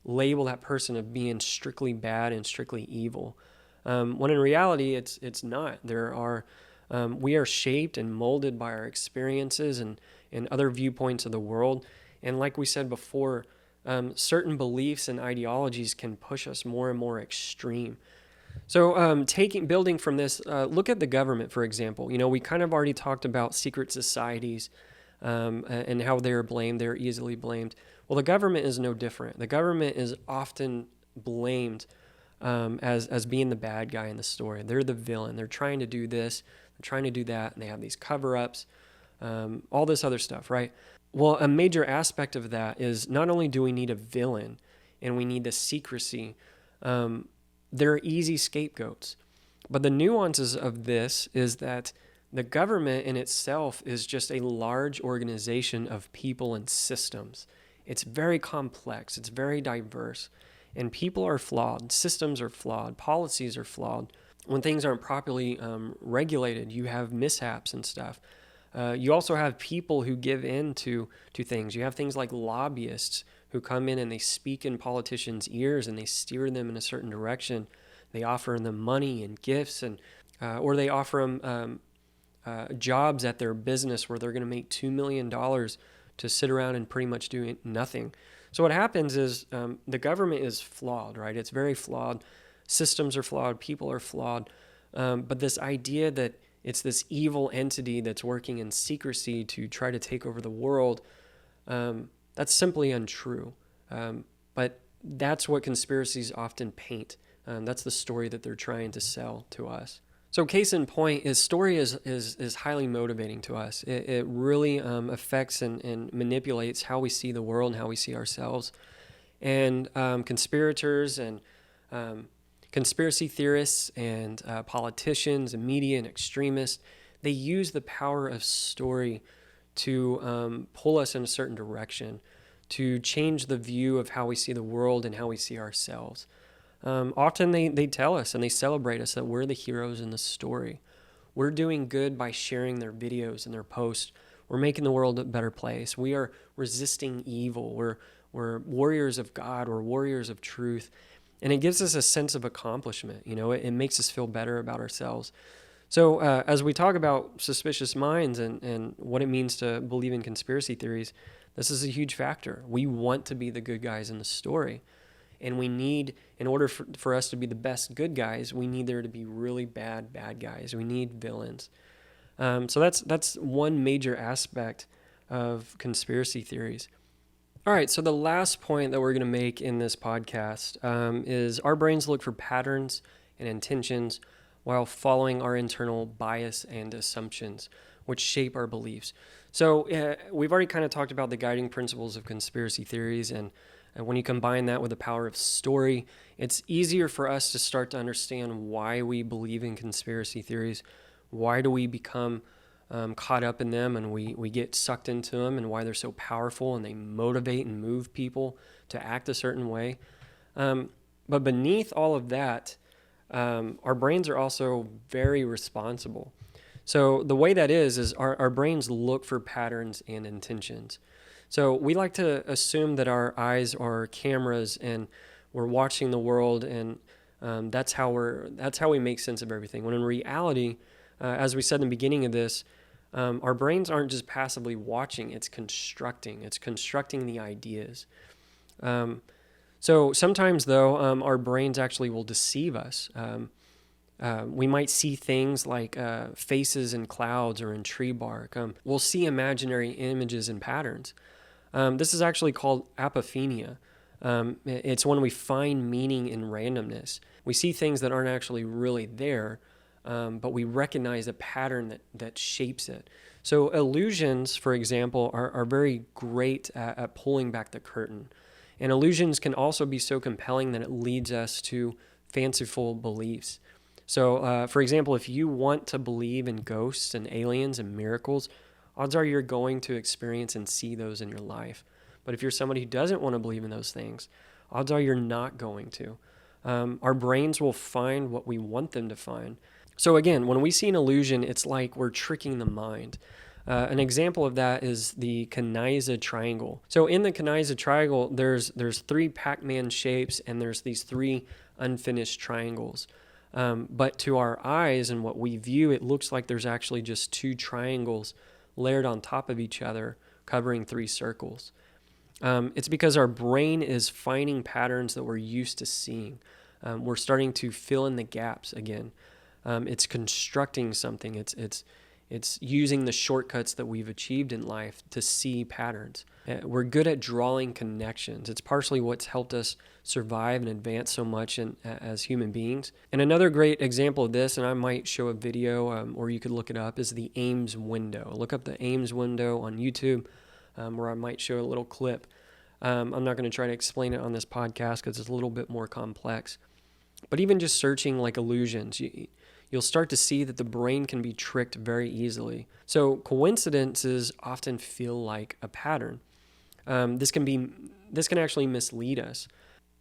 label that person of being strictly bad and strictly evil, when in reality it's not. We are shaped and molded by our experiences and other viewpoints of the world. And like we said before, certain beliefs and ideologies can push us more and more extreme. So building from this, look at the government, for example. We kind of already talked about secret societies and how they're blamed. They're easily blamed. Well, the government is no different. The government is often blamed as being the bad guy in the story. They're the villain. They're trying to do this, they're trying to do that, and they have these cover-ups, all this other stuff, right? Well, a major aspect of that is not only do we need a villain and we need the secrecy, they're easy scapegoats. But the nuances of this is that the government in itself is just a large organization of people and systems. It's very complex. It's very diverse. And people are flawed. Systems are flawed. Policies are flawed. When things aren't properly regulated, you have mishaps and stuff. You also have people who give in to things. You have things like lobbyists who come in and they speak in politicians' ears and they steer them in a certain direction. They offer them money and gifts, or they offer them jobs at their business where they're going to make $2 million to sit around and pretty much do nothing. So what happens is the government is flawed, right? It's very flawed. Systems are flawed. People are flawed. But this idea that it's this evil entity that's working in secrecy to try to take over the world, that's simply untrue. But that's what conspiracies often paint. That's the story that they're trying to sell to us. So case in point, his story is highly motivating to us. It really affects and manipulates how we see the world and how we see ourselves. And conspirators and conspiracy theorists and politicians and media and extremists, they use the power of story to pull us in a certain direction, to change the view of how we see the world and how we see ourselves. Often they tell us and they celebrate us that we're the heroes in the story. We're doing good by sharing their videos and their posts. We're making the world a better place. We are resisting evil. We're warriors of God. We're warriors of truth. And it gives us a sense of accomplishment. It makes us feel better about ourselves. So as we talk about suspicious minds and what it means to believe in conspiracy theories, this is a huge factor. We want to be the good guys in the story. And we need, in order for us to be the best good guys, we need there to be really bad guys. We need villains. So that's one major aspect of conspiracy theories. All right, so the last point that we're going to make in this podcast is our brains look for patterns and intentions while following our internal bias and assumptions, which shape our beliefs. So we've already kind of talked about the guiding principles of conspiracy theories, and when you combine that with the power of story, it's easier for us to start to understand why we believe in conspiracy theories. Why do we become caught up in them, and we get sucked into them, and why they're so powerful and they motivate and move people to act a certain way. But beneath all of that, our brains are also very responsible. So the way that is our brains look for patterns and intentions. So we like to assume that our eyes are cameras and we're watching the world, and that's how we make sense of everything. When in reality, as we said in the beginning of this, our brains aren't just passively watching, it's constructing the ideas. So sometimes, though, our brains actually will deceive us. We might see things like faces in clouds or in tree bark. We'll see imaginary images and patterns. This is actually called apophenia. It's when we find meaning in randomness. We see things that aren't actually really there, but we recognize a pattern that shapes it. So illusions, for example, are very great at pulling back the curtain. And illusions can also be so compelling that it leads us to fanciful beliefs. So, for example, if you want to believe in ghosts and aliens and miracles, odds are you're going to experience and see those in your life. But if you're somebody who doesn't want to believe in those things, odds are you're not going to. Our brains will find what we want them to find. So again, when we see an illusion, it's like we're tricking the mind. An example of that is the Kanaiza triangle. So in the Kanaiza triangle, there's three Pac-Man shapes, and there's these three unfinished triangles. But to our eyes and what we view, it looks like there's actually just two triangles layered on top of each other, covering three circles. It's because our brain is finding patterns that we're used to seeing. We're starting to fill in the gaps again. It's constructing something. It's using the shortcuts that we've achieved in life to see patterns. We're good at drawing connections. It's partially what's helped us survive and advance so much as human beings. And another great example of this, and I might show a video, or you could look it up, is the Ames window. Look up the Ames window on YouTube, where I might show a little clip. I'm not going to try to explain it on this podcast because it's a little bit more complex. But even just searching like illusions, you'll start to see that the brain can be tricked very easily. So coincidences often feel like a pattern. This can actually mislead us.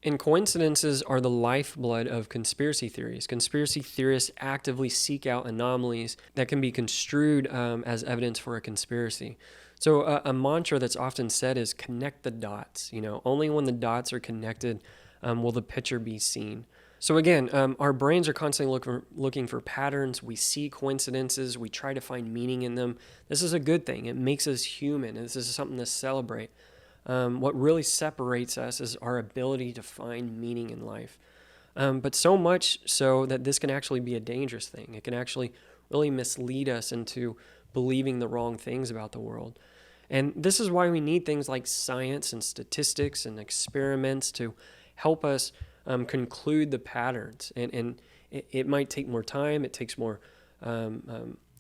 And coincidences are the lifeblood of conspiracy theories. Conspiracy theorists actively seek out anomalies that can be construed as evidence for a conspiracy. So a mantra that's often said is connect the dots. Only when the dots are connected will the picture be seen. So again, our brains are constantly looking for patterns. We see coincidences. We try to find meaning in them. This is a good thing. It makes us human. This is something to celebrate. What really separates us is our ability to find meaning in life. But so much so that this can actually be a dangerous thing. It can actually really mislead us into believing the wrong things about the world. And this is why we need things like science and statistics and experiments to help us conclude the patterns. And it might take more time. It takes more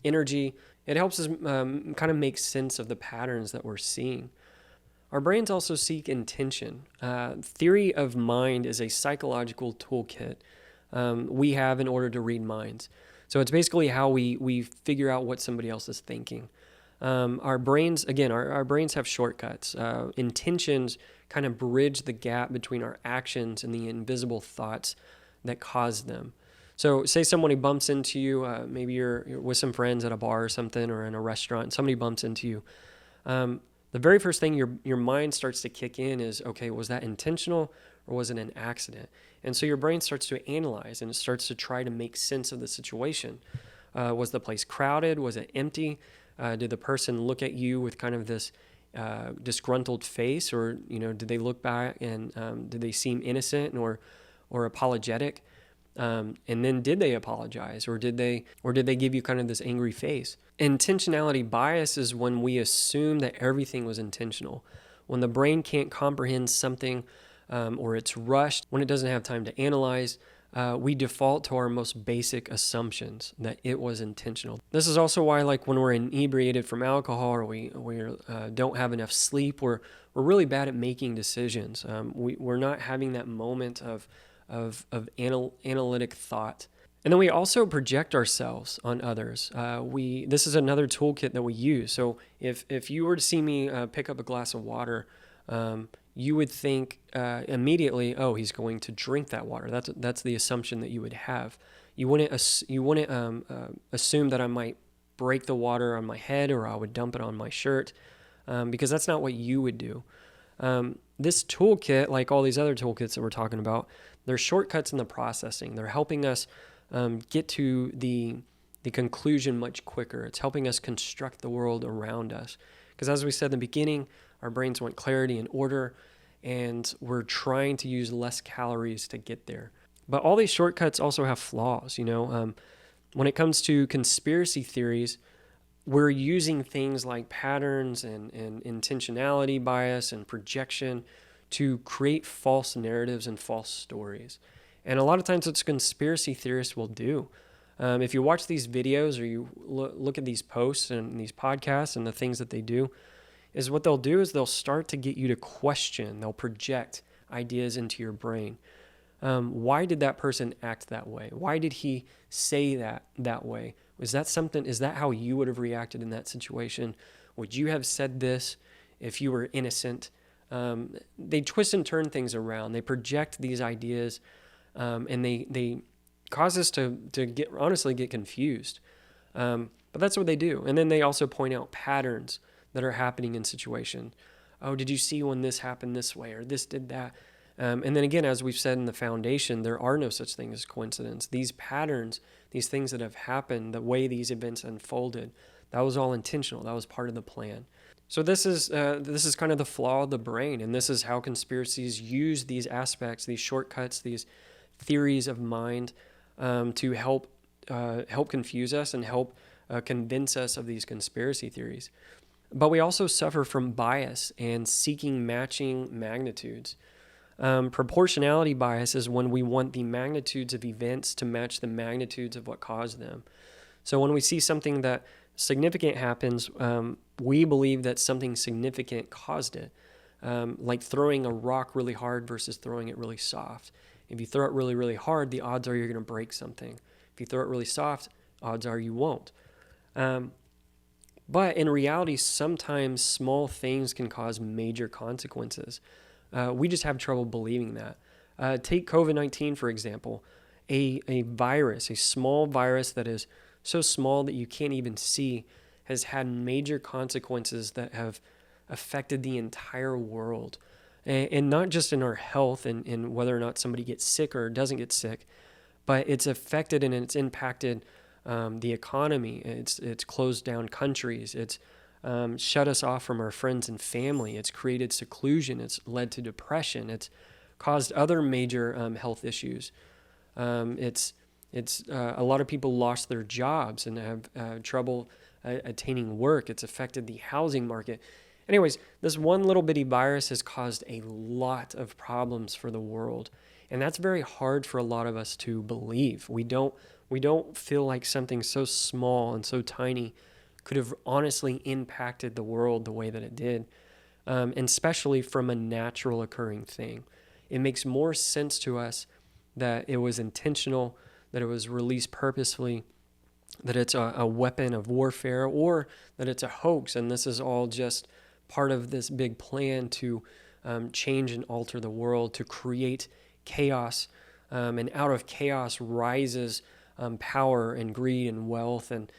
energy. It helps us kind of make sense of the patterns that we're seeing. Our brains also seek intention. Theory of mind is a psychological toolkit we have in order to read minds. So it's basically how we figure out what somebody else is thinking. Our brains, again, our brains have shortcuts. Intentions kind of bridge the gap between our actions and the invisible thoughts that cause them. So say somebody bumps into you, maybe you're with some friends at a bar or something, or in a restaurant, and somebody bumps into you. The very first thing your mind starts to kick in is, okay, was that intentional or was it an accident? And so your brain starts to analyze, and it starts to try to make sense of the situation. Was the place crowded? Was it empty? Did the person look at you with kind of this disgruntled face, or did they look back and did they seem innocent or apologetic? And then did they apologize, or did they give you kind of this angry face? Intentionality bias is when we assume that everything was intentional. When the brain can't comprehend something, or it's rushed, when it doesn't have time to analyze, we default to our most basic assumptions that it was intentional. This is also why, like, when we're inebriated from alcohol, or we don't have enough sleep, we're really bad at making decisions. We're not having that moment of analytic thought. And then we also project ourselves on others. This is another toolkit that we use. So if you were to see me pick up a glass of water, you would think immediately, oh, he's going to drink that water. That's the assumption that you would have. You wouldn't assume that I might break the water on my head, or I would dump it on my shirt, because that's not what you would do. This toolkit, like all these other toolkits that we're talking about, they're shortcuts in the processing. They're helping us get to the conclusion much quicker. It's helping us construct the world around us. Because as we said in the beginning, our brains want clarity and order, and we're trying to use less calories to get there. But all these shortcuts also have flaws. When it comes to conspiracy theories, we're using things like patterns and intentionality bias and projection to create false narratives and false stories. And a lot of times, what conspiracy theorists will do, if you watch these videos, or you look at these posts and these podcasts and the things that they do, is what they'll do is they'll start to get you to question. They'll project ideas into your brain. Why did that person act that way? Why did he say that way? Is that how you would have reacted in that situation? Would you have said this if you were innocent? They twist and turn things around. They project these ideas, and they cause us to get confused. But that's what they do. And then they also point out patterns that are happening in situation. Oh, did you see when this happened this way, or this did that? And then again, as we've said in the foundation, there are no such thing as coincidence. These patterns, these things that have happened, the way these events unfolded, that was all intentional. That was part of the plan. So this is kind of the flaw of the brain, and this is how conspiracies use these aspects, these shortcuts, these theories of mind, to help confuse us and help convince us of these conspiracy theories. But we also suffer from bias and seeking matching magnitudes. Proportionality bias is when we want the magnitudes of events to match the magnitudes of what caused them. So when we see something that significant happens, we believe that something significant caused it. Like throwing a rock really hard versus throwing it really soft. If you throw it really, really hard, the odds are you're going to break something. If you throw it really soft, odds are you won't. But in reality, sometimes small things can cause major consequences. We just have trouble believing that. Take COVID-19, for example. A virus, a small virus that is so small that you can't even see, has had major consequences that have affected the entire world. And not just in our health and whether or not somebody gets sick or doesn't get sick, but it's affected and it's impacted the economy. It's closed down countries. It's shut us off from our friends and family. It's created seclusion. It's led to depression. It's caused other major health issues. It's a lot of people lost their jobs and have trouble attaining work. It's affected the housing market. Anyways, this one little bitty virus has caused a lot of problems for the world. And that's very hard for a lot of us to believe. We don't feel like something so small and so tiny could have honestly impacted the world the way that it did, and especially from a natural occurring thing. It makes more sense to us that it was intentional, that it was released purposefully, that it's a weapon of warfare, or that it's a hoax, and this is all just part of this big plan to change and alter the world, to create chaos, and out of chaos rises power and greed and wealth and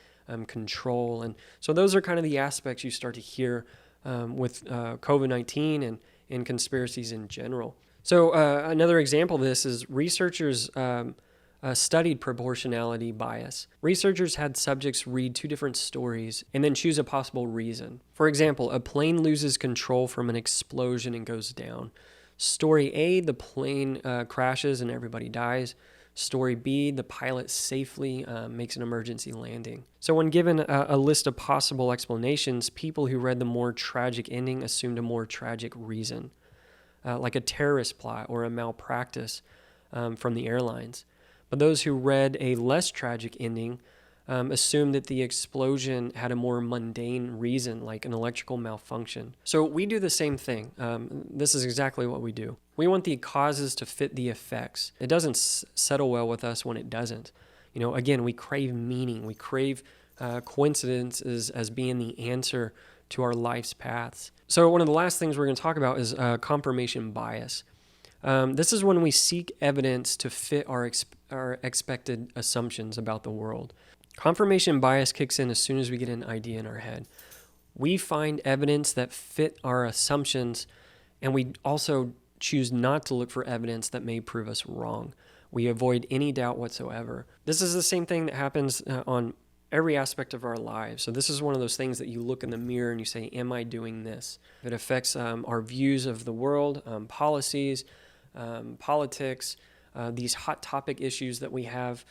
control. And so those are kind of the aspects you start to hear with COVID-19 and conspiracies in general. So another example of this is researchers studied proportionality bias. Researchers had subjects read two different stories and then choose a possible reason. For example, a plane loses control from an explosion and goes down. Story A, the plane crashes and everybody dies. Story B, the pilot safely makes an emergency landing. So when given a list of possible explanations, people who read the more tragic ending assumed a more tragic reason, like a terrorist plot or a malpractice from the airlines. But those who read a less tragic ending assumed that the explosion had a more mundane reason, like an electrical malfunction. So we do the same thing. This is exactly what we do. We want the causes to fit the effects. It doesn't settle well with us when it doesn't. Again, we crave meaning. We crave coincidences as being the answer to our life's paths. So one of the last things we're going to talk about is confirmation bias. This is when we seek evidence to fit our expected assumptions about the world. Confirmation bias kicks in as soon as we get an idea in our head. We find evidence that fit our assumptions, and we also choose not to look for evidence that may prove us wrong. We avoid any doubt whatsoever. This is the same thing that happens on every aspect of our lives. So this is one of those things that you look in the mirror and you say, am I doing this? It affects our views of the world, policies, politics, these hot topic issues that we have.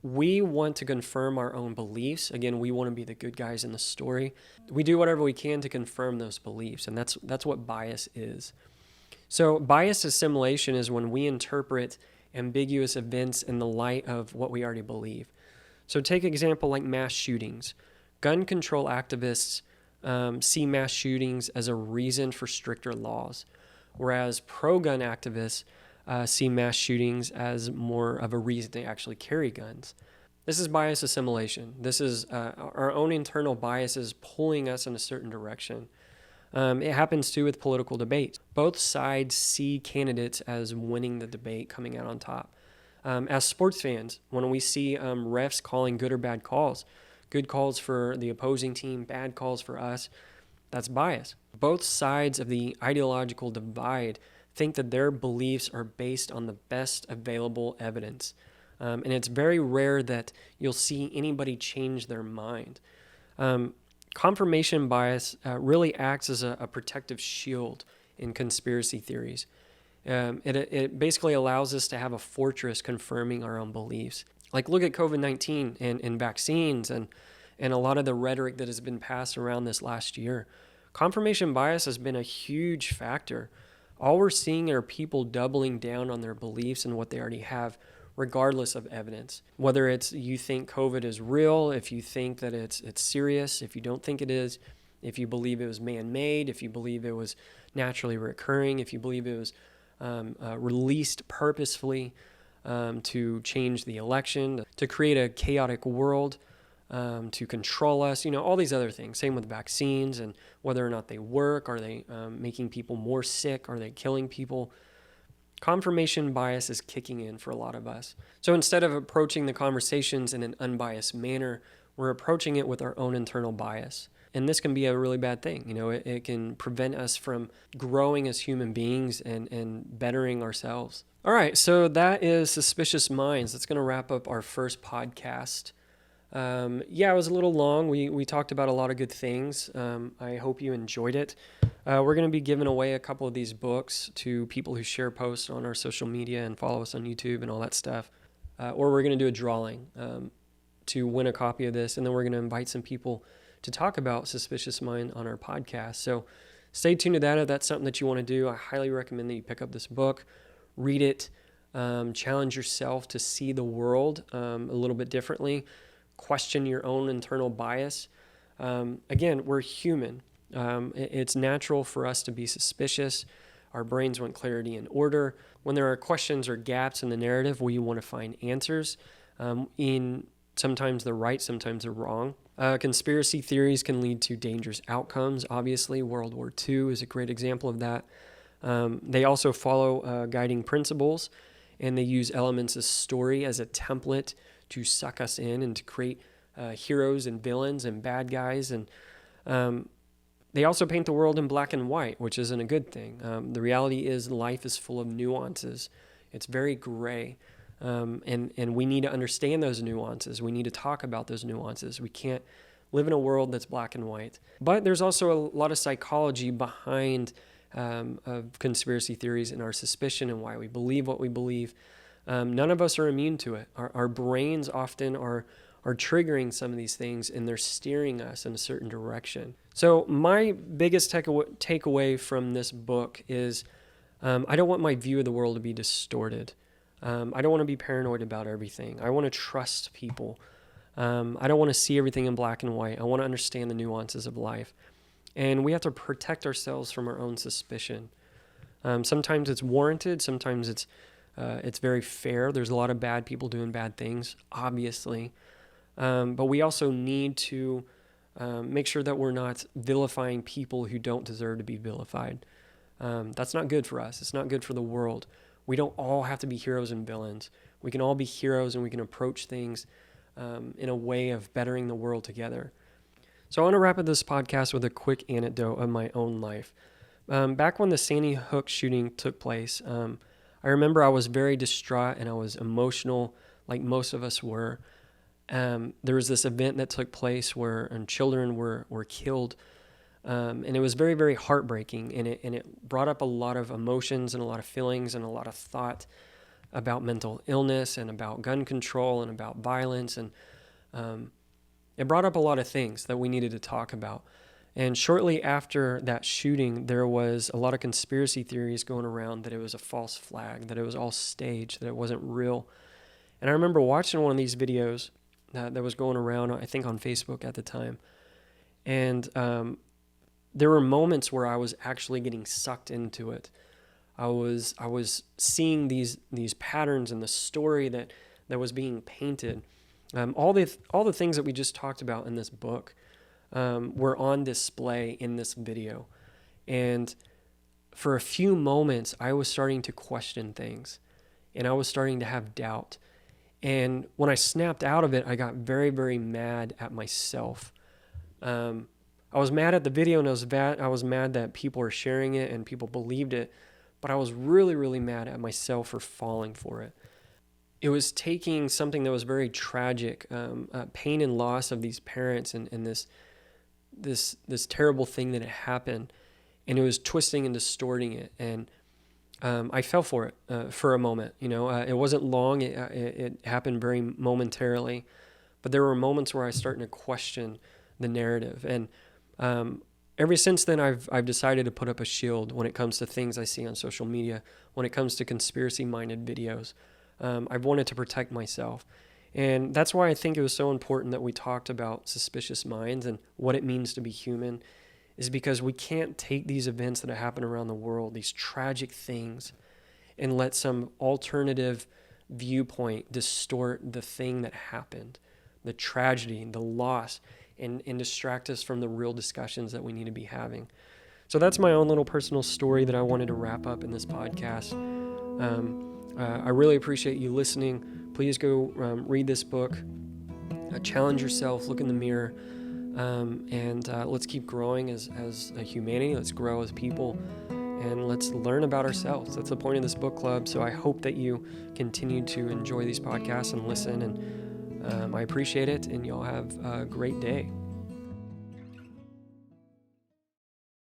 We want to confirm our own beliefs. Again, we want to be the good guys in the story. We do whatever we can to confirm those beliefs, and that's what bias is. So bias assimilation is when we interpret ambiguous events in the light of what we already believe. So take an example like mass shootings. Gun control activists see mass shootings as a reason for stricter laws, whereas pro-gun activists see mass shootings as more of a reason to actually carry guns. This is bias assimilation. This is our own internal biases pulling us in a certain direction. It happens too with political debates. Both sides see candidates as winning the debate, coming out on top. As sports fans, when we see refs calling good or bad calls, good calls for the opposing team, bad calls for us, that's bias. Both sides of the ideological divide think that their beliefs are based on the best available evidence. And it's very rare that you'll see anybody change their mind. Confirmation bias really acts as a protective shield in conspiracy theories. It basically allows us to have a fortress confirming our own beliefs. Like look at COVID-19 and vaccines and a lot of the rhetoric that has been passed around this last year. Confirmation bias has been a huge factor. All we're seeing are people doubling down on their beliefs and what they already have, regardless of evidence. Whether it's you think COVID is real, if you think that it's serious, if you don't think it is, if you believe it was man-made, if you believe it was naturally recurring, if you believe it was released purposefully to change the election, to create a chaotic world, to control us, all these other things. Same with vaccines and whether or not they work. Are they making people more sick? Are they killing people? Confirmation bias is kicking in for a lot of us. So instead of approaching the conversations in an unbiased manner, we're approaching it with our own internal bias. And this can be a really bad thing. It can prevent us from growing as human beings and bettering ourselves. All right, so that is Suspicious Minds. That's going to wrap up our first podcast. It was a little long. We talked about a lot of good things. I hope you enjoyed it. We're going to be giving away a couple of these books to people who share posts on our social media and follow us on YouTube and all that stuff. Or we're going to do a drawing to win a copy of this, and then we're going to invite some people to talk about Suspicious Mind on our podcast. So stay tuned to that if that's something that you want to do. I highly recommend that you pick up this book, read it, challenge yourself to see the world a little bit differently. Question your own internal bias. Again, we're human. It's natural for us to be suspicious. Our brains want clarity and order. When there are questions or gaps in the narrative, we want to find answers. Sometimes they're right, sometimes they're wrong. Conspiracy theories can lead to dangerous outcomes. Obviously, World War II is a great example of that. They also follow guiding principles, and they use elements of story as a template to suck us in and to create heroes and villains and bad guys. And they also paint the world in black and white, which isn't a good thing. The reality is life is full of nuances. It's very gray. And we need to understand those nuances. We need to talk about those nuances. We can't live in a world that's black and white. But there's also a lot of psychology behind of conspiracy theories and our suspicion and why we believe what we believe. None of us are immune to it. Our brains often are triggering some of these things, and they're steering us in a certain direction. So my biggest takeaway from this book is I don't want my view of the world to be distorted. I don't want to be paranoid about everything. I want to trust people. I don't want to see everything in black and white. I want to understand the nuances of life. And we have to protect ourselves from our own suspicion. Sometimes it's warranted. Sometimes it's very fair. There's a lot of bad people doing bad things, obviously. But we also need to make sure that we're not vilifying people who don't deserve to be vilified. That's not good for us. It's not good for the world. We don't all have to be heroes and villains. We can all be heroes, and we can approach things in a way of bettering the world together. So I want to wrap up this podcast with a quick anecdote of my own life. Back when the Sandy Hook shooting took place, I remember I was very distraught and I was emotional, like most of us were. There was this event that took place where children were killed, and it was very, very heartbreaking, and it brought up a lot of emotions and a lot of feelings and a lot of thought about mental illness and about gun control and about violence, and it brought up a lot of things that we needed to talk about. And shortly after that shooting, there was a lot of conspiracy theories going around that it was a false flag, that it was all staged, that it wasn't real. And I remember watching one of these videos that was going around, I think on Facebook at the time. And there were moments where I was actually getting sucked into it. I was seeing these patterns in the story that was being painted. All the things that we just talked about in this book were on display in this video. And for a few moments, I was starting to question things, and I was starting to have doubt. And when I snapped out of it, I got very, very mad at myself. I was mad at the video, and I was mad that people were sharing it and people believed it, but I was really, really mad at myself for falling for it. It was taking something that was very tragic, pain and loss of these parents, and this terrible thing that had happened, and it was twisting and distorting it. And I fell for it for a moment. It wasn't long. It happened very momentarily, but there were moments where I started to question the narrative. And ever since then, I've decided to put up a shield when it comes to things I see on social media, when it comes to conspiracy-minded videos. I've wanted to protect myself. And that's why I think it was so important that we talked about suspicious minds and what it means to be human, is because we can't take these events that happen around the world, these tragic things, and let some alternative viewpoint distort the thing that happened, the tragedy, the loss, and distract us from the real discussions that we need to be having. So that's my own little personal story that I wanted to wrap up in this podcast. I really appreciate you listening. Please go read this book, challenge yourself, look in the mirror, and let's keep growing as a humanity. Let's grow as people, and let's learn about ourselves. That's the point of this book club. So I hope that you continue to enjoy these podcasts and listen, and I appreciate it, and y'all have a great day.